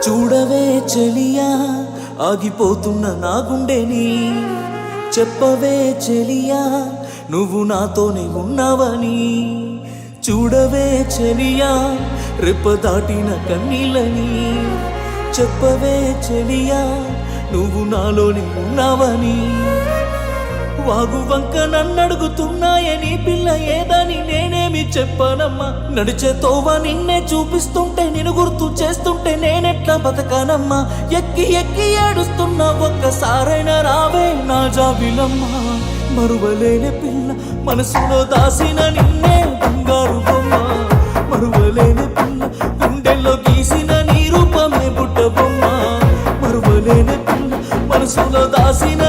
చూడవే చెలియా ఆగిపోతున్న నా గుండెని, చెప్పవే చెలియా నువ్వు నాతోనే ఉన్నావని. చూడవే చెలియా రెప్ప దాటిన కన్నీళ్ళని, చెప్పవే చెలియా నువ్వు నాలోనే ఉన్నావని. వాగు వంక నన్నడుగుతున్నాయని పిల్ల ఏదని నేనేమి చెప్పనమ్మా. నడిచే తోవ నిన్నే చూపిస్తుంటే నిన్ను గుర్తు చేస్తుంటే నేనెట్లా బతకానమ్మా. ఎక్కి ఎక్కి ఏడుస్తున్నా ఒక్కసారైనా రావే నా జాబిలమ్మా. మరువలేని పిల్ల మనసులో దాసిన నిన్నే బంగారు బొమ్మ. మరువలేని పిల్ల గుండెల్లో గీసిన నీ రూపమే బుట్ట బొమ్మ. మరువలేని పిల్ల మనసులో దాసిన